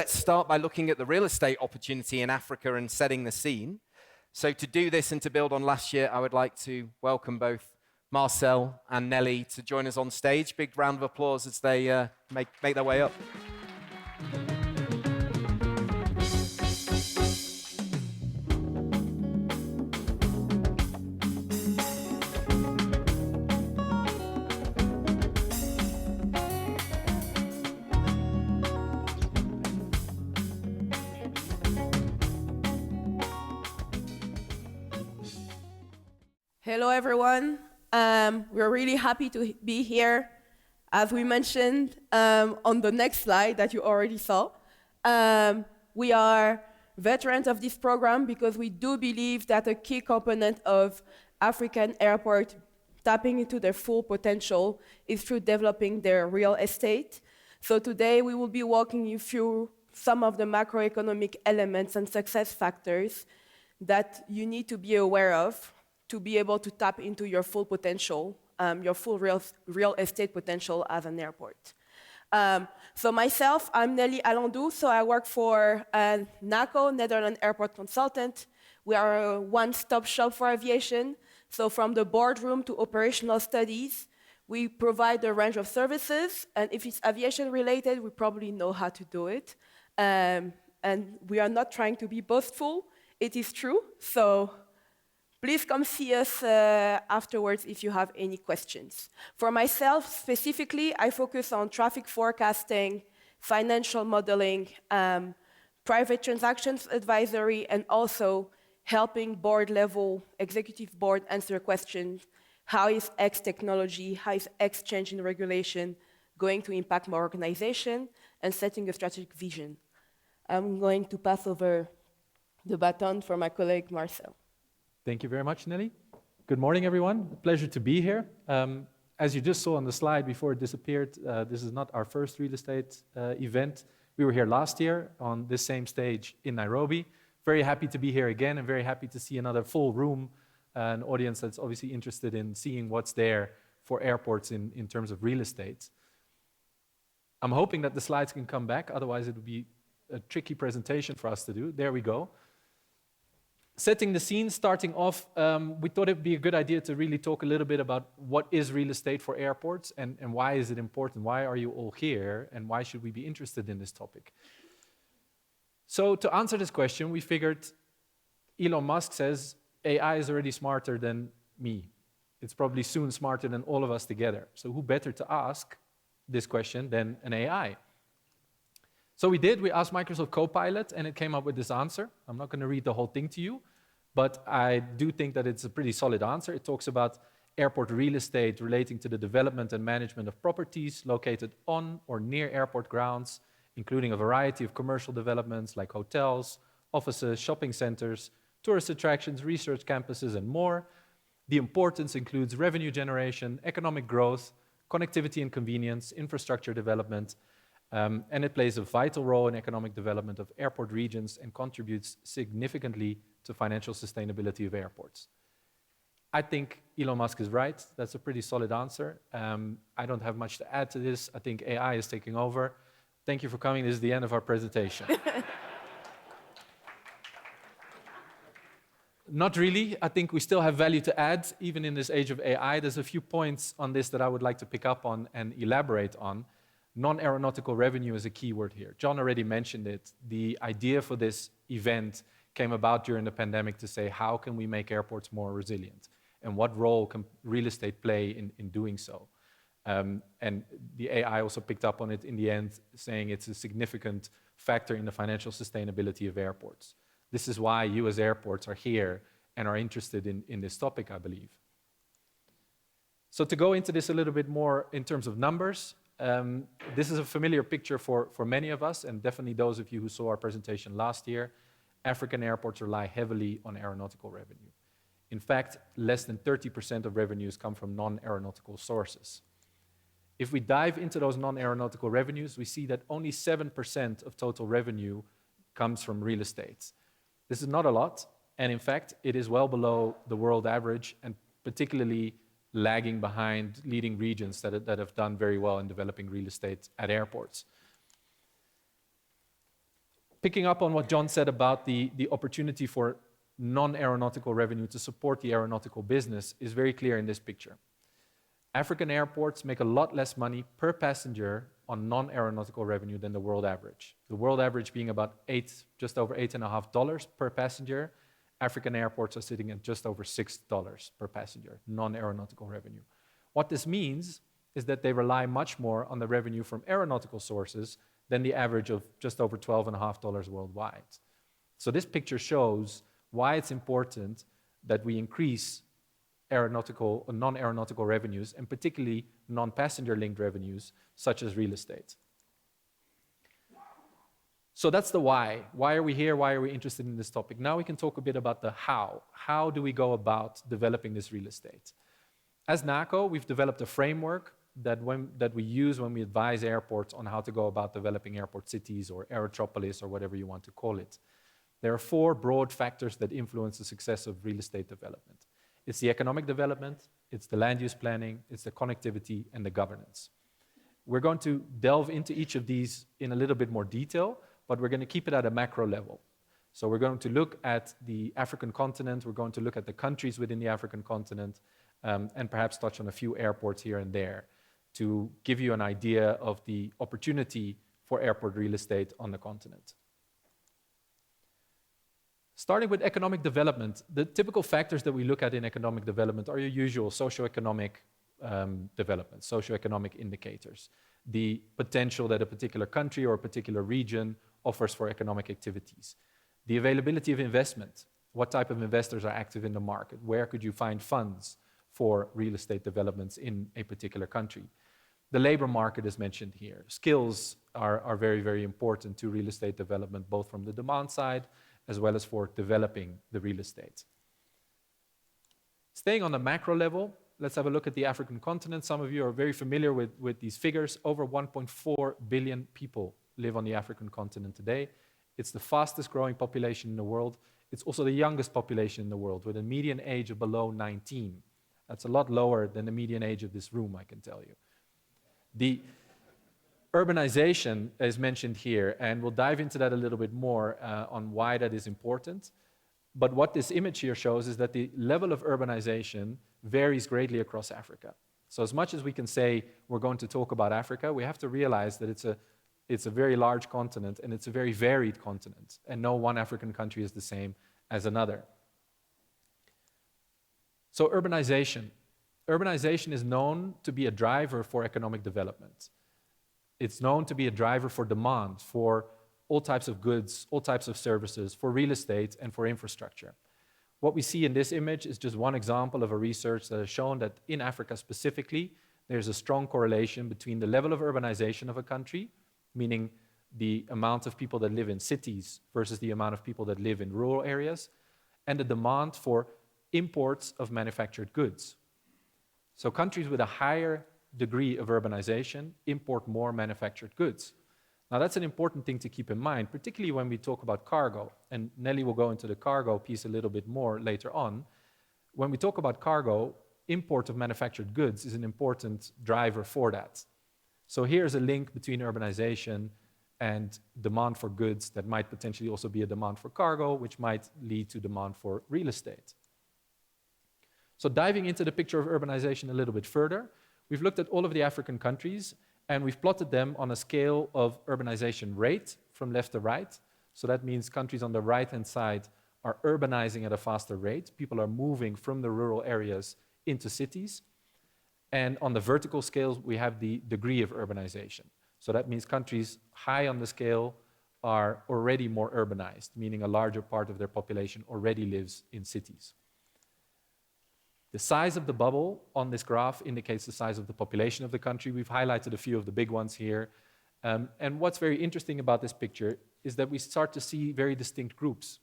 let's start by looking at the real estate opportunity in Africa and setting the scene. So to do this and to build on last year, I would like to welcome both Marcel and Nelly to join us on stage. Big round of applause as they make their way up. Hello, everyone. We're really happy to be here. As we mentioned on the next slide that you already saw, we are veterans of this program because we do believe that a key component of African airport tapping into their full potential is through developing their real estate. So today we will be walking you through some of the macroeconomic elements and success factors that you need to be aware of to be able to tap into your full potential, your full real estate potential as an airport. So myself, I'm Nelly Alandou, so I work for NACO, Netherlands Airport Consultant. We are a one-stop shop for aviation. So from the boardroom to operational studies, we provide a range of services, and if it's aviation related, we probably know how to do it. And we are not trying to be boastful, it is true. So please come see us afterwards if you have any questions. For myself, specifically, I focus on traffic forecasting, financial modeling, private transactions advisory, and also helping board-level, executive board answer questions. How is X technology, how is X change in regulation going to impact my organization, and setting a strategic vision. I'm going to pass over the baton for my colleague, Marcel. Thank you very much, Nelly. Good morning, everyone. A pleasure to be here. As you just saw on the slide before it disappeared, this is not our first real estate event. We were here last year on this same stage in Nairobi. Very happy to be here again and very happy to see another full room, an audience that's obviously interested in seeing what's there for airports in terms of real estate. I'm hoping that the slides can come back, otherwise it would be a tricky presentation for us to do. There we go. Setting the scene, starting off, we thought it would be a good idea to really talk a little bit about what is real estate for airports and why is it important? Why are you all here and why should we be interested in this topic? So to answer this question, we figured Elon Musk says AI is already smarter than me. It's probably soon smarter than all of us together. So who better to ask this question than an AI? So we asked Microsoft Copilot, and it came up with this answer. I'm not going to read the whole thing to you, but I do think that it's a pretty solid answer. It talks about airport real estate relating to the development and management of properties located on or near airport grounds, including a variety of commercial developments like hotels, offices, shopping centers, tourist attractions, research campuses, and more. The importance includes revenue generation, economic growth, connectivity and convenience, infrastructure development, and it plays a vital role in economic development of airport regions and contributes significantly to financial sustainability of airports. I think Elon Musk is right. That's a pretty solid answer. I don't have much to add to this. I think AI is taking over. Thank you for coming. This is the end of our presentation. Not really. I think we still have value to add, even in this age of AI. There's a few points on this that I would like to pick up on and elaborate on. Non-aeronautical revenue is a key word here. John already mentioned it. The idea for this event came about during the pandemic to say, how can we make airports more resilient? And what role can real estate play in doing so? And the AI also picked up on it in the end, saying it's a significant factor in the financial sustainability of airports. This is why you as airports are here and are interested in this topic, I believe. So to go into this a little bit more in terms of numbers, this is a familiar picture for many of us, and definitely those of you who saw our presentation last year. African airports rely heavily on aeronautical revenue. In fact, less than 30% of revenues come from non-aeronautical sources. If we dive into those non-aeronautical revenues, we see that only 7% of total revenue comes from real estate. This is not a lot, and in fact, it is well below the world average and particularly lagging behind leading regions that have done very well in developing real estate at airports. Picking up on what John said about the opportunity for non-aeronautical revenue to support the aeronautical business is very clear in this picture. African airports make a lot less money per passenger on non-aeronautical revenue than the world average. The world average being about just over $8.50 per passenger. African airports are sitting at just over $6 per passenger, non-aeronautical revenue. What this means is that they rely much more on the revenue from aeronautical sources than the average of just over $12.50 worldwide. So this picture shows why it's important that we increase aeronautical or non-aeronautical revenues, and particularly non-passenger linked revenues, such as real estate. So that's the why. Why are we here? Why are we interested in this topic? Now we can talk a bit about the how. How do we go about developing this real estate? As NACO, we've developed a framework that we use when we advise airports on how to go about developing airport cities or aerotropolis or whatever you want to call it. There are 4 broad factors that influence the success of real estate development. It's the economic development, it's the land use planning, it's the connectivity, and the governance. We're going to delve into each of these in a little bit more detail, but we're going to keep it at a macro level. So we're going to look at the African continent, we're going to look at the countries within the African continent, and perhaps touch on a few airports here and there to give you an idea of the opportunity for airport real estate on the continent. Starting with economic development, the typical factors that we look at in economic development are your usual socioeconomic development, socioeconomic indicators, the potential that a particular country or a particular region offers for economic activities, the availability of investment, what type of investors are active in the market, where could you find funds for real estate developments in a particular country. The labor market is mentioned here. Skills are very, very important to real estate development, both from the demand side as well as for developing the real estate. Staying on the macro level, let's have a look at the African continent. Some of you are very familiar with these figures. Over 1.4 billion people live on the African continent today. It's the fastest growing population in the world. It's also the youngest population in the world, with a median age of below 19. That's a lot lower than the median age of this room, I can tell you. The urbanization is mentioned here, and we'll dive into that a little bit more on why that is important. But what this image here shows is that the level of urbanization varies greatly across Africa. So as much as we can say we're going to talk about Africa, we have to realize that it's a very large continent and it's a very varied continent, and no one African country is the same as another. So urbanization. Urbanization is known to be a driver for economic development. It's known to be a driver for demand for all types of goods, all types of services, for real estate and for infrastructure. What we see in this image is just one example of a research that has shown that in Africa specifically, there's a strong correlation between the level of urbanization of a country, meaning the amount of people that live in cities versus the amount of people that live in rural areas, and the demand for imports of manufactured goods. So countries with a higher degree of urbanization import more manufactured goods. Now that's an important thing to keep in mind, particularly when we talk about cargo, and Nelly will go into the cargo piece a little bit more later on. When we talk about cargo, import of manufactured goods is an important driver for that. So here's a link between urbanization and demand for goods that might potentially also be a demand for cargo, which might lead to demand for real estate. So diving into the picture of urbanization a little bit further, we've looked at all of the African countries and we've plotted them on a scale of urbanization rate from left to right. So that means countries on the right-hand side are urbanizing at a faster rate. People are moving from the rural areas into cities. And on the vertical scale, we have the degree of urbanization. So that means countries high on the scale are already more urbanized, meaning a larger part of their population already lives in cities. The size of the bubble on this graph indicates the size of the population of the country. We've highlighted a few of the big ones here. And what's very interesting about this picture is that we start to see very distinct groups.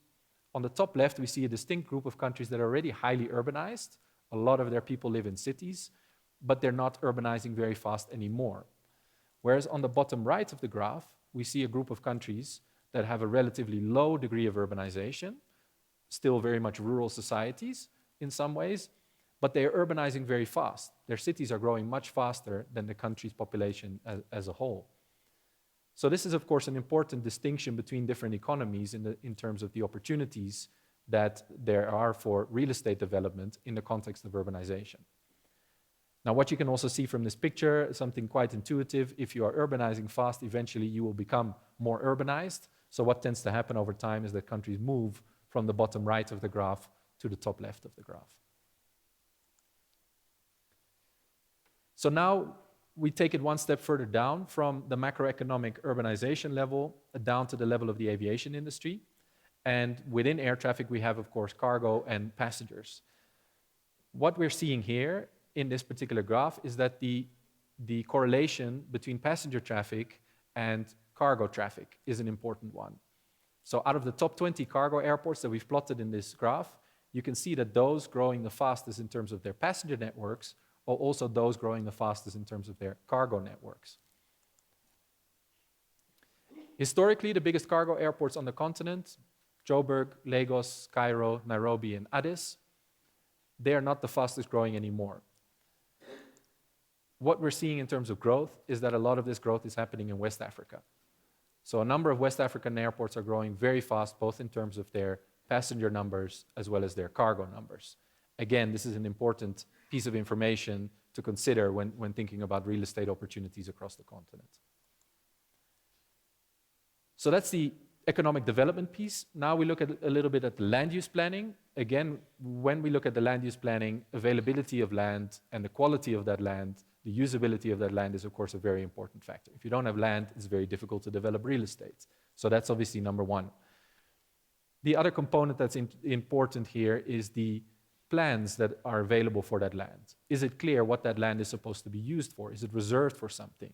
On the top left, we see a distinct group of countries that are already highly urbanized. A lot of their people live in cities, but they're not urbanizing very fast anymore. Whereas on the bottom right of the graph, we see a group of countries that have a relatively low degree of urbanization, still very much rural societies in some ways, but they are urbanizing very fast. Their cities are growing much faster than the country's population as a whole. So this is, of course, an important distinction between different economies in terms of the opportunities that there are for real estate development in the context of urbanization. Now, what you can also see from this picture, something quite intuitive, if you are urbanizing fast, eventually you will become more urbanized. So what tends to happen over time is that countries move from the bottom right of the graph to the top left of the graph. So now we take it one step further down from the macroeconomic urbanization level down to the level of the aviation industry. And within air traffic, we have, of course, cargo and passengers. What we're seeing here in this particular graph is that the correlation between passenger traffic and cargo traffic is an important one. So out of the top 20 cargo airports that we've plotted in this graph, you can see that those growing the fastest in terms of their passenger networks are also those growing the fastest in terms of their cargo networks. Historically, the biggest cargo airports on the continent, Joburg, Lagos, Cairo, Nairobi, and Addis, they are not the fastest growing anymore. What we're seeing in terms of growth is that a lot of this growth is happening in West Africa. So a number of West African airports are growing very fast, both in terms of their passenger numbers as well as their cargo numbers. Again, this is an important piece of information to consider when thinking about real estate opportunities across the continent. So that's the economic development piece. Now we look at a little bit at the land use planning. Again, when we look at the land use planning, availability of land and the quality of that land, the usability of that land is, of course, a very important factor. If you don't have land, it's very difficult to develop real estate. So that's obviously number one. The other component that's important here is the plans that are available for that land. Is it clear what that land is supposed to be used for? Is it reserved for something?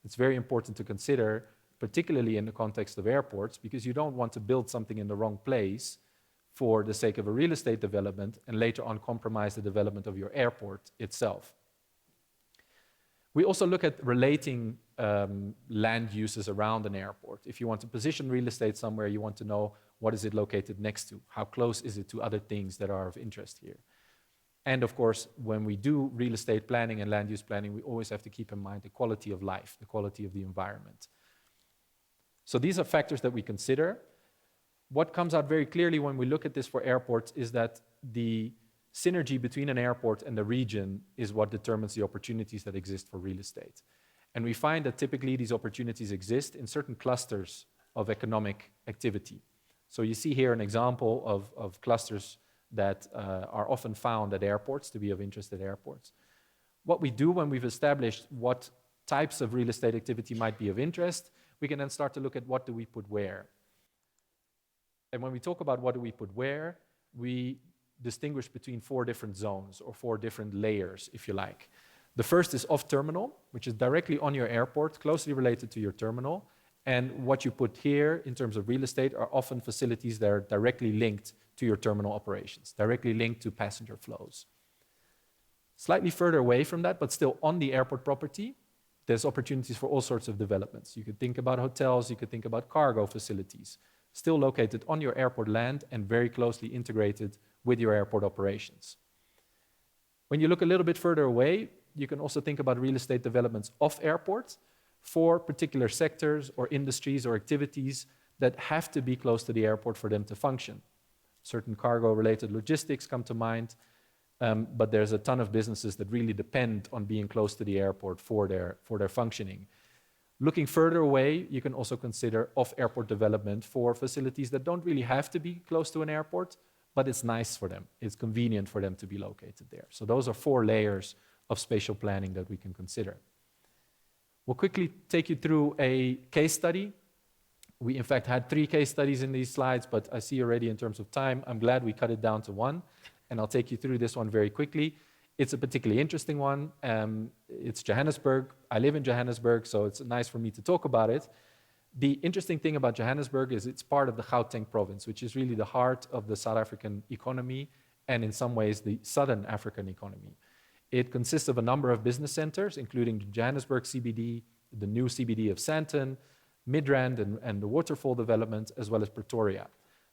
It's very important to consider, particularly in the context of airports, because you don't want to build something in the wrong place for the sake of a real estate development and later on compromise the development of your airport itself. We also look at relating land uses around an airport. If you want to position real estate somewhere, you want to know what is it located next to, how close is it to other things that are of interest here. And of course, when we do real estate planning and land use planning, we always have to keep in mind the quality of life, the quality of the environment. So these are factors that we consider. What comes out very clearly when we look at this for airports is that the synergy between an airport and the region is what determines the opportunities that exist for real estate. And we find that typically these opportunities exist in certain clusters of economic activity. So you see here an example of clusters that are often found at airports, to be of interest at airports. What we do when we've established what types of real estate activity might be of interest, we can then start to look at what do we put where. And when we talk about what do we put where, we distinguish between 4 different zones or 4 different layers, if you like. The first is off-terminal, which is directly on your airport, closely related to your terminal. And what you put here in terms of real estate are often facilities that are directly linked to your terminal operations, directly linked to passenger flows. Slightly further away from that, but still on the airport property, there's opportunities for all sorts of developments. You could think about hotels, you could think about cargo facilities, still located on your airport land and very closely integrated with your airport operations. When you look a little bit further away, you can also think about real estate developments off airport for particular sectors or industries or activities that have to be close to the airport for them to function. Certain cargo-related logistics come to mind, but there's a ton of businesses that really depend on being close to the airport for their functioning. Looking further away, you can also consider off-airport development for facilities that don't really have to be close to an airport, but it's nice for them. It's convenient for them to be located there. So those are 4 layers of spatial planning that we can consider. We'll quickly take you through a case study. We, in fact, had 3 case studies in these slides, but I see already in terms of time, I'm glad we cut it down to 1, and I'll take you through this one very quickly. It's a particularly interesting one. It's Johannesburg. I live in Johannesburg, so it's nice for me to talk about it. The interesting thing about Johannesburg is it's part of the Gauteng province, which is really the heart of the South African economy, and in some ways, the Southern African economy. It consists of a number of business centers, including the Johannesburg CBD, the new CBD of Sandton, Midrand and the Waterfall development, as well as Pretoria.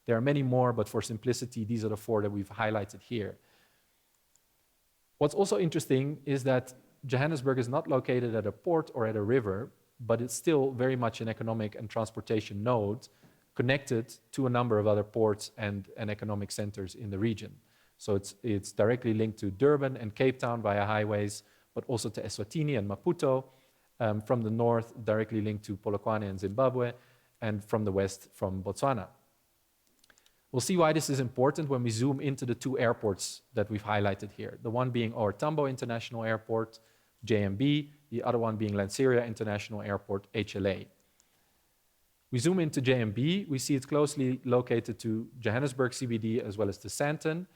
There are many more, but for simplicity, these are the 4 that we've highlighted here. What's also interesting is that Johannesburg is not located at a port or at a river. but it's still very much an economic and transportation node connected to a number of other ports and economic centers in the region. So it's directly linked to Durban and Cape Town via highways, but also to Eswatini and Maputo. From the north, directly linked to Polokwane and Zimbabwe, and from the west, from Botswana. We'll see why this is important when we zoom into the two airports that we've highlighted here. The one being OR Tambo International Airport, JMB, the other one being Lanseria International Airport, HLA. We zoom into JMB, we see it's closely located to Johannesburg CBD as well as to Sandton,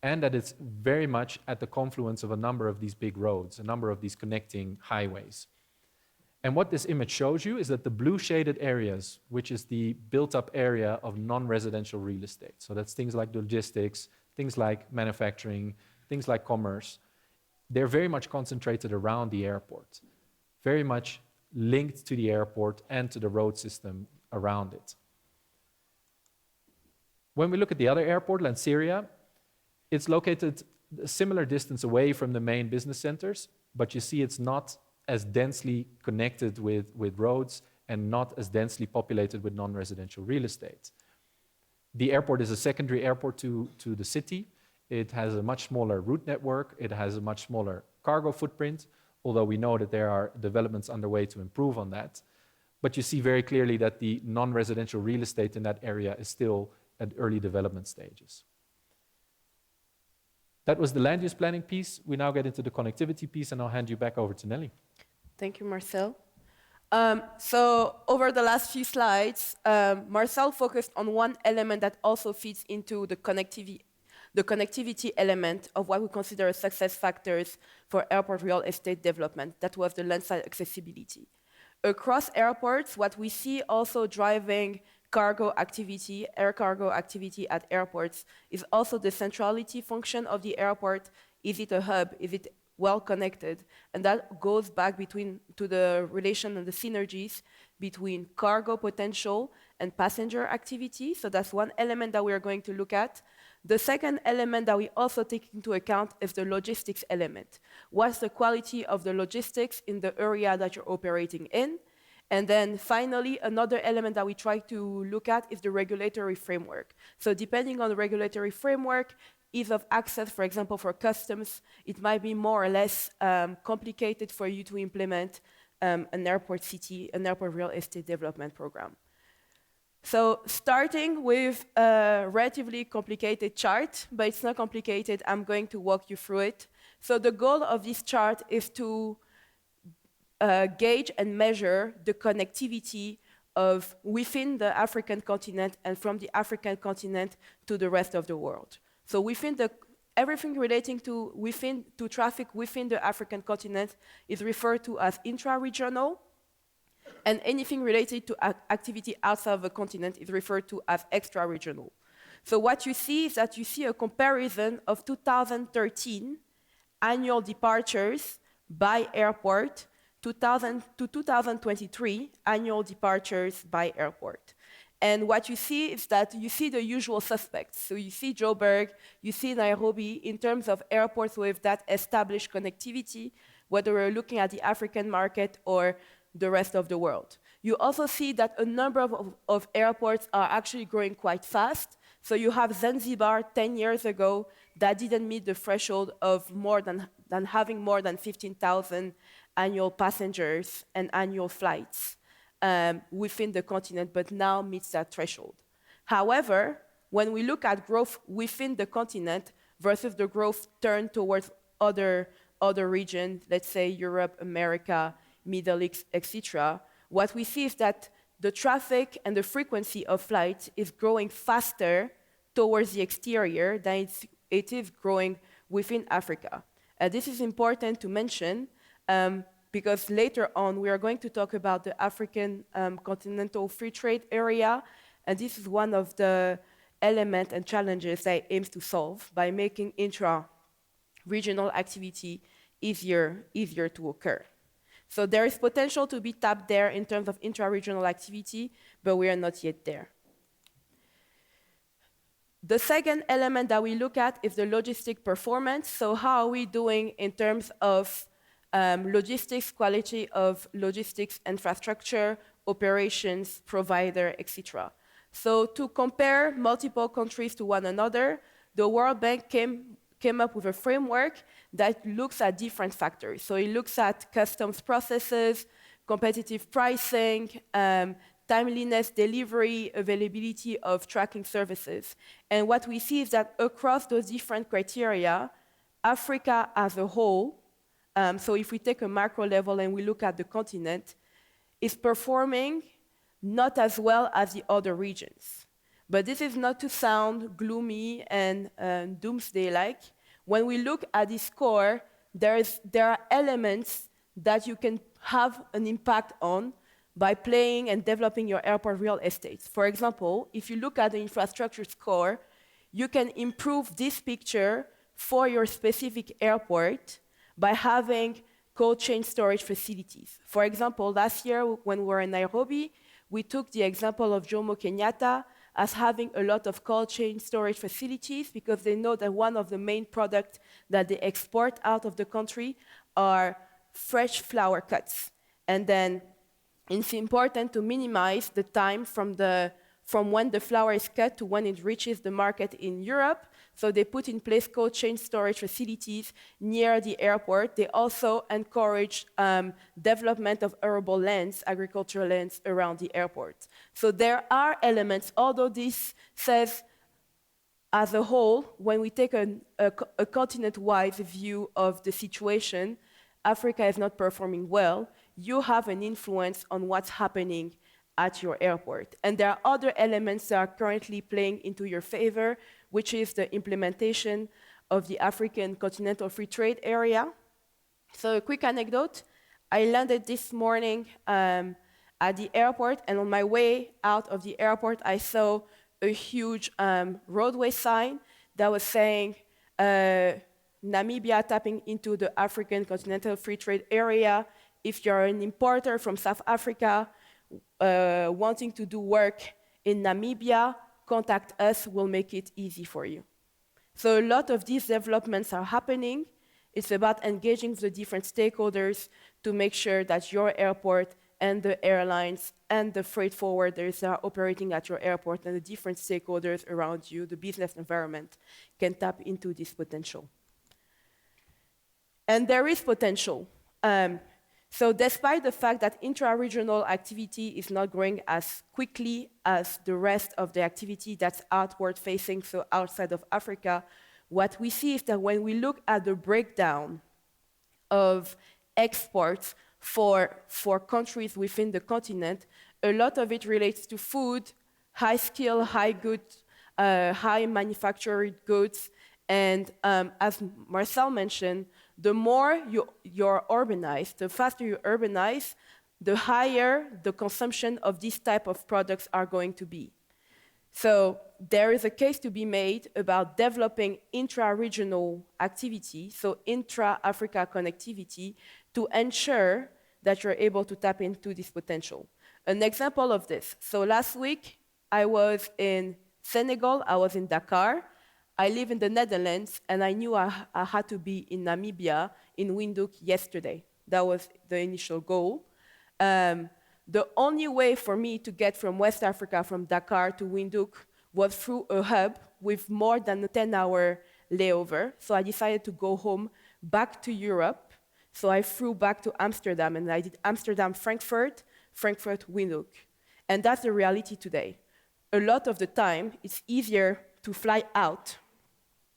and that it's very much at the confluence of a number of these big roads, a number of these connecting highways. And what this image shows you is that the blue shaded areas, which is the built up area of non-residential real estate, so that's things like logistics, things like manufacturing, things like commerce, they're very much concentrated around the airport, very much linked to the airport and to the road system around it. When we look at the other airport, Lanseria, it's located a similar distance away from the main business centers, but you see it's not as densely connected with roads and not as densely populated with non-residential real estate. The airport is a secondary airport to the city. It has a much smaller route network. It has a much smaller cargo footprint, although we know that there are developments underway to improve on that. But you see very clearly that the non-residential real estate in that area is still at early development stages. That was the land use planning piece. We now get into the connectivity piece, and I'll hand you back over to Nelly. Thank you, Marcel. So over the last few slides, Marcel focused on one element that also feeds into the connectivity element of what we consider as success factors for airport real estate development. That was the landside accessibility. Across airports, what we see also driving cargo activity, air cargo activity at airports, is also the centrality function of the airport. Is it a hub? Is it well connected? And that goes back to the relation and the synergies between cargo potential and passenger activity. So that's one element that we are going to look at. The second element that we also take into account is the logistics element. What's the quality of the logistics in the area that you're operating in? And then finally, another element that we try to look at is the regulatory framework. So depending on the regulatory framework, ease of access, for example, for customs, it might be more or less complicated for you to implement an airport real estate development program. So starting with a relatively complicated chart, but it's not complicated, I'm going to walk you through it. So the goal of this chart is to gauge and measure the connectivity of within the African continent and from the African continent to the rest of the world. So everything relating to traffic within the African continent is referred to as intra-regional, and anything related to activity outside of the continent is referred to as extra-regional. So what you see is that you see a comparison of 2013 annual departures by airport to 2023 annual departures by airport. And what you see is that you see the usual suspects. So you see Joburg, you see Nairobi in terms of airports with that established connectivity, whether we're looking at the African market or the rest of the world. You also see that a number of airports are actually growing quite fast. So you have Zanzibar 10 years ago that didn't meet the threshold of having more than 15,000 annual passengers and annual flights within the continent, but now meets that threshold. However, when we look at growth within the continent versus the growth turned towards other regions, let's say Europe, America, Middle East, etc., what we see is that the traffic and the frequency of flights is growing faster towards the exterior than it is growing within Africa. This is important to mention because later on we are going to talk about the African continental free trade area, and this is one of the elements and challenges that it aims to solve by making intra-regional activity easier to occur. So there is potential to be tapped there in terms of intra-regional activity, but we are not yet there. The second element that we look at is the logistic performance. So how are we doing in terms of logistics, quality of logistics infrastructure, operations, provider, etc. So to compare multiple countries to one another, the World Bank came up with a framework that looks at different factors. So it looks at customs processes, competitive pricing, timeliness, delivery, availability of tracking services. And what we see is that across those different criteria, Africa as a whole, so if we take a macro level and we look at the continent, is performing not as well as the other regions. But this is not to sound gloomy and doomsday-like. When we look at this score, there are elements that you can have an impact on by playing and developing your airport real estate. For example, if you look at the infrastructure score, you can improve this picture for your specific airport by having cold chain storage facilities. For example, last year when we were in Nairobi, we took the example of Jomo Kenyatta as having a lot of cold chain storage facilities because they know that one of the main products that they export out of the country are fresh flower cuts. And then it's important to minimize the time from when the flower is cut to when it reaches the market in Europe. So they put in place cold chain storage facilities near the airport. They also encourage development of arable lands, agricultural lands around the airport. So there are elements, although this says as a whole, when we take a continent-wide view of the situation, Africa is not performing well. You have an influence on what's happening at your airport. And there are other elements that are currently playing into your favor, which is the implementation of the African Continental Free Trade Area. So a quick anecdote, I landed this morning at the airport, and on my way out of the airport, I saw a huge roadway sign that was saying, Namibia tapping into the African Continental Free Trade Area. If you're an importer from South Africa wanting to do work in Namibia, contact us, we'll make it easy for you. So a lot of these developments are happening. It's about engaging with the different stakeholders to make sure that your airport and the airlines and the freight forwarders that are operating at your airport and the different stakeholders around you, the business environment, can tap into this potential. And there is potential. So despite the fact that intra-regional activity is not growing as quickly as the rest of the activity that's outward facing, so outside of Africa, what we see is that when we look at the breakdown of exports for countries within the continent, a lot of it relates to food, high skill, high goods, high manufactured goods, and as Marcel mentioned, the more you're urbanized, the faster you urbanize, the higher the consumption of these type of products are going to be. So there is a case to be made about developing intra-regional activity, so intra-Africa connectivity, to ensure that you're able to tap into this potential. An example of this, so last week I was in Senegal, I was in Dakar, I live in the Netherlands, and I knew I had to be in Namibia, in Windhoek, yesterday. That was the initial goal. The only way for me to get from West Africa, from Dakar to Windhoek, was through a hub with more than a 10-hour layover. So I decided to go home back to Europe. So I flew back to Amsterdam, and I did Amsterdam, Frankfurt, Frankfurt, Windhoek. And that's the reality today. A lot of the time, it's easier to fly out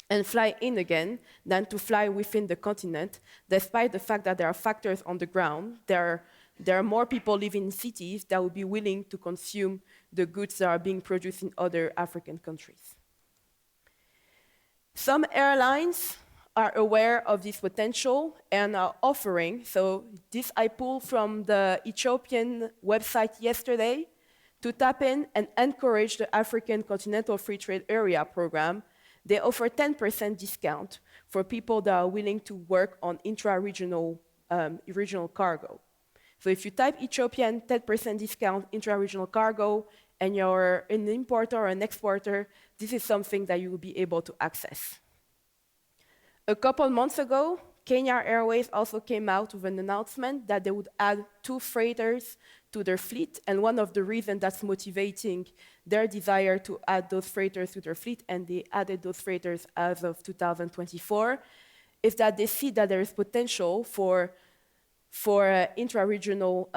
and fly in again than to fly within the continent, despite the fact that there are factors on the ground. There are more people living in cities that would be willing to consume the goods that are being produced in other African countries. Some airlines are aware of this potential and are offering, so this I pulled from the Ethiopian website yesterday, to tap in and encourage the African Continental Free Trade Area program. They offer 10% discount for people that are willing to work on intra-regional regional cargo. So if you type Ethiopian 10% discount intra-regional cargo and you're an importer or an exporter, this is something that you will be able to access. A couple months ago, Kenya Airways also came out with an announcement that they would add 2 freighters to their fleet, and one of the reasons that's motivating their desire to add those freighters to their fleet, and they added those freighters as of 2024, is that they see that there is potential for intra-regional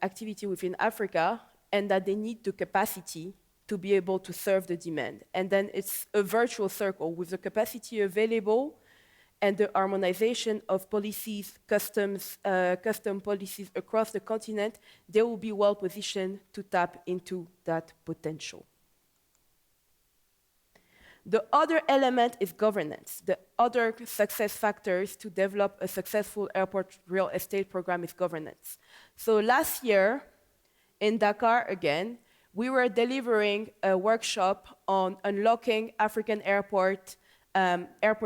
activity within Africa, and that they need the capacity to be able to serve the demand. And then it's a virtual circle with the capacity available and the harmonization of policies, custom policies across the continent. They will be well positioned to tap into that potential. The other element is governance. The other success factors to develop a successful airport real estate program is governance. So last year, in Dakar again, we were delivering a workshop on unlocking African airport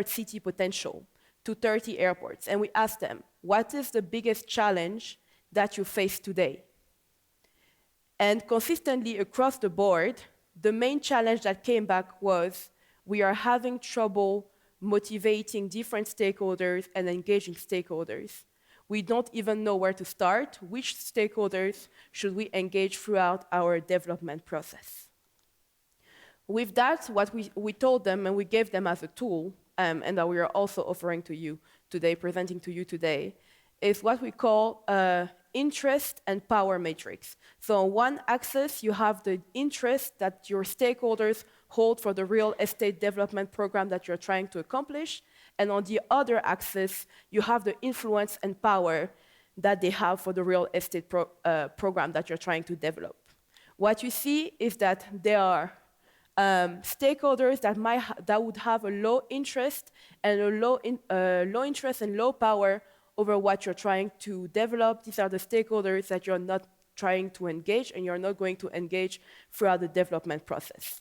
city potential to 30 airports. And we asked them, what is the biggest challenge that you face today? And consistently across the board, the main challenge that came back was we are having trouble motivating different stakeholders and engaging stakeholders. We don't even know where to start. Which stakeholders should we engage throughout our development process? With that, what we told them and we gave them as a tool, and that we are also offering to you today, presenting to you today, is what we call interest and power matrix. So on one axis, you have the interest that your stakeholders hold for the real estate development program that you're trying to accomplish. And on the other axis, you have the influence and power that they have for the real estate program that you're trying to develop. What you see is that there are stakeholders that would have a low interest and low interest and low power over what you're trying to develop. These are the stakeholders that you're not trying to engage and you're not going to engage throughout the development process.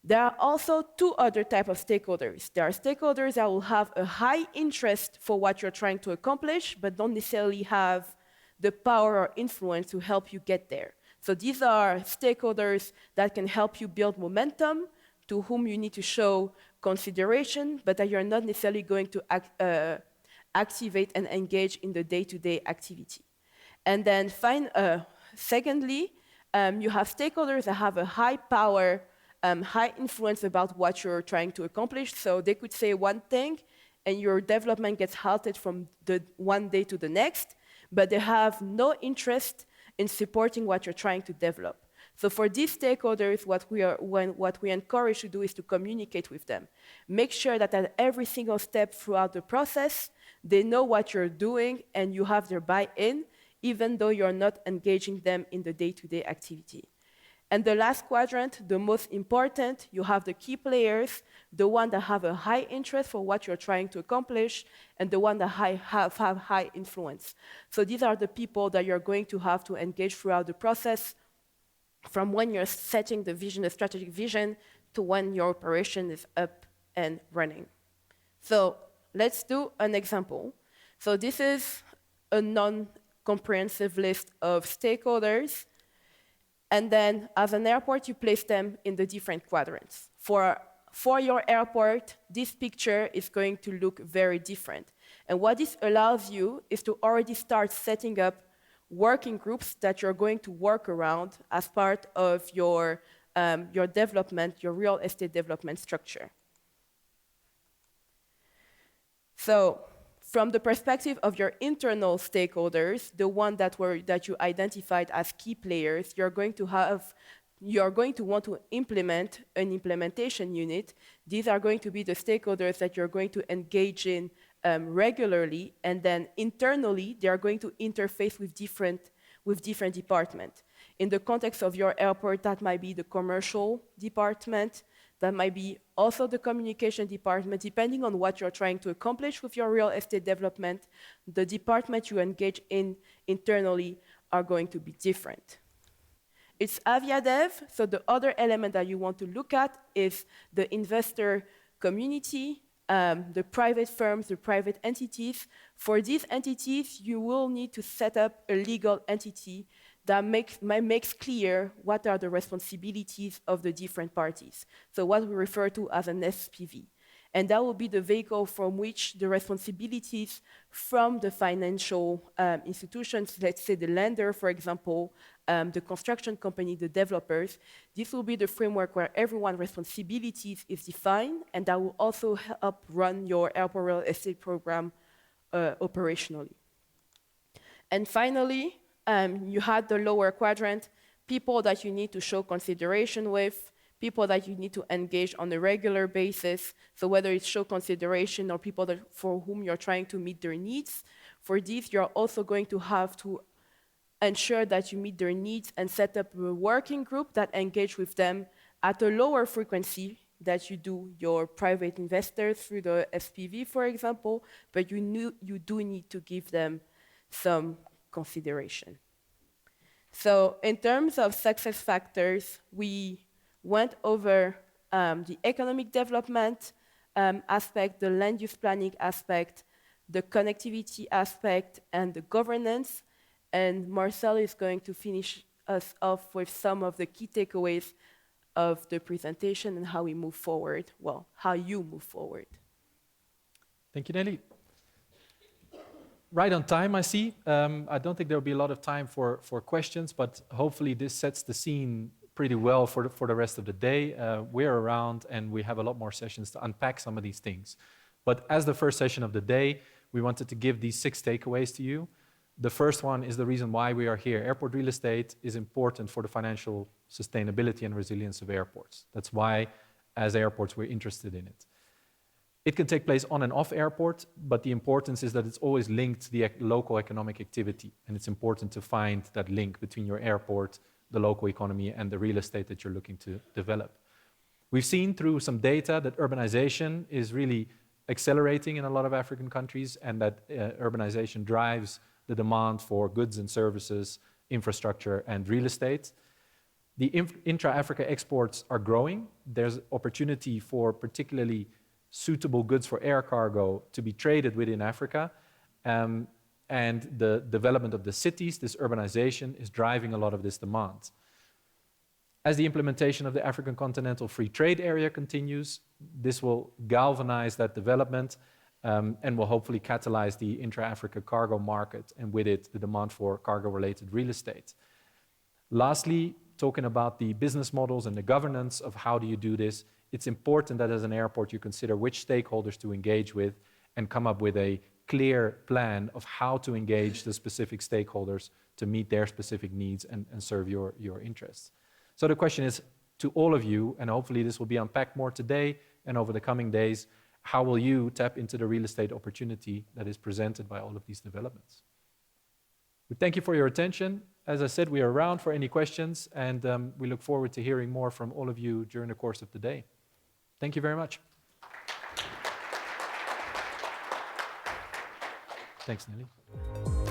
There are also 2 other types of stakeholders. There are stakeholders that will have a high interest for what you're trying to accomplish, but don't necessarily have the power or influence to help you get there. So these are stakeholders that can help you build momentum, to whom you need to show consideration, but that you're not necessarily going to activate and engage in the day-to-day activity. And then secondly, you have stakeholders that have a high power, high influence about what you're trying to accomplish. So they could say one thing, and your development gets halted from the one day to the next, but they have no interest in supporting what you're trying to develop. So for these stakeholders, what we encourage to do is to communicate with them. Make sure that at every single step throughout the process, they know what you're doing and you have their buy-in, even though you're not engaging them in the day-to-day activity. And the last quadrant, the most important, you have the key players, the one that have a high interest for what you're trying to accomplish, and the one that have high influence. So these are the people that you're going to have to engage throughout the process, from when you're setting the vision, the strategic vision, to when your operation is up and running. So let's do an example. So this is a non-comprehensive list of stakeholders. And then, as an airport, you place them in the different quadrants. For your airport, this picture is going to look very different. And what this allows you is to already start setting up working groups that you're going to work around as part of your development, your real estate development structure. So, from the perspective of your internal stakeholders, the one that you identified as key players, you're going to want to implement an implementation unit. These are going to be the stakeholders that you're going to engage in regularly, and then internally, they are going to interface with different departments. In the context of your airport, that might be the commercial department, that might be also the communication department. Depending on what you're trying to accomplish with your real estate development, the department you engage in internally are going to be different. It's AviaDev, so the other element that you want to look at is the investor community, the private firms, the private entities. For these entities, you will need to set up a legal entity that makes clear what are the responsibilities of the different parties. So what we refer to as an SPV. And that will be the vehicle from which the responsibilities from the financial institutions, let's say the lender, for example, the construction company, the developers, this will be the framework where everyone's responsibilities is defined, and that will also help run your airport real estate program operationally. And finally, you had the lower quadrant, people that you need to show consideration with, people that you need to engage on a regular basis. So whether it's show consideration or people for whom you're trying to meet their needs, for these you're also going to have to ensure that you meet their needs and set up a working group that engage with them at a lower frequency that you do your private investors through the SPV, for example, but you do need to give them some consideration. So in terms of success factors, we went over the economic development aspect, the land use planning aspect, the connectivity aspect, and the governance. And Marcel is going to finish us off with some of the key takeaways of the presentation and how we move forward, well, how you move forward. Thank you, Nelly. Right on time, I see. I don't think there'll be a lot of time for questions, but hopefully this sets the scene pretty well for the rest of the day. We're around and we have a lot more sessions to unpack some of these things. But as the first session of the day, we wanted to give these 6 takeaways to you. The first one is the reason why we are here. Airport real estate is important for the financial sustainability and resilience of airports. That's why, as airports, we're interested in it. It can take place on and off airport, but the importance is that it's always linked to the local economic activity. And it's important to find that link between your airport, the local economy, and the real estate that you're looking to develop. We've seen through some data that urbanization is really accelerating in a lot of African countries, and that urbanization drives the demand for goods and services, infrastructure, and real estate. The intra-Africa exports are growing. There's opportunity for particularly suitable goods for air cargo to be traded within Africa. And the development of the cities, this urbanization, is driving a lot of this demand. As the implementation of the African Continental Free Trade Area continues, this will galvanize that development and will hopefully catalyze the intra-Africa cargo market, and with it, the demand for cargo-related real estate. Lastly, talking about the business models and the governance of how do you do this, it's important that as an airport you consider which stakeholders to engage with and come up with a clear plan of how to engage the specific stakeholders to meet their specific needs and serve your interests. So the question is to all of you, and hopefully this will be unpacked more today and over the coming days, how will you tap into the real estate opportunity that is presented by all of these developments? We thank you for your attention. As I said, we are around for any questions, and we look forward to hearing more from all of you during the course of the day. Thank you very much. Thanks, Nelly.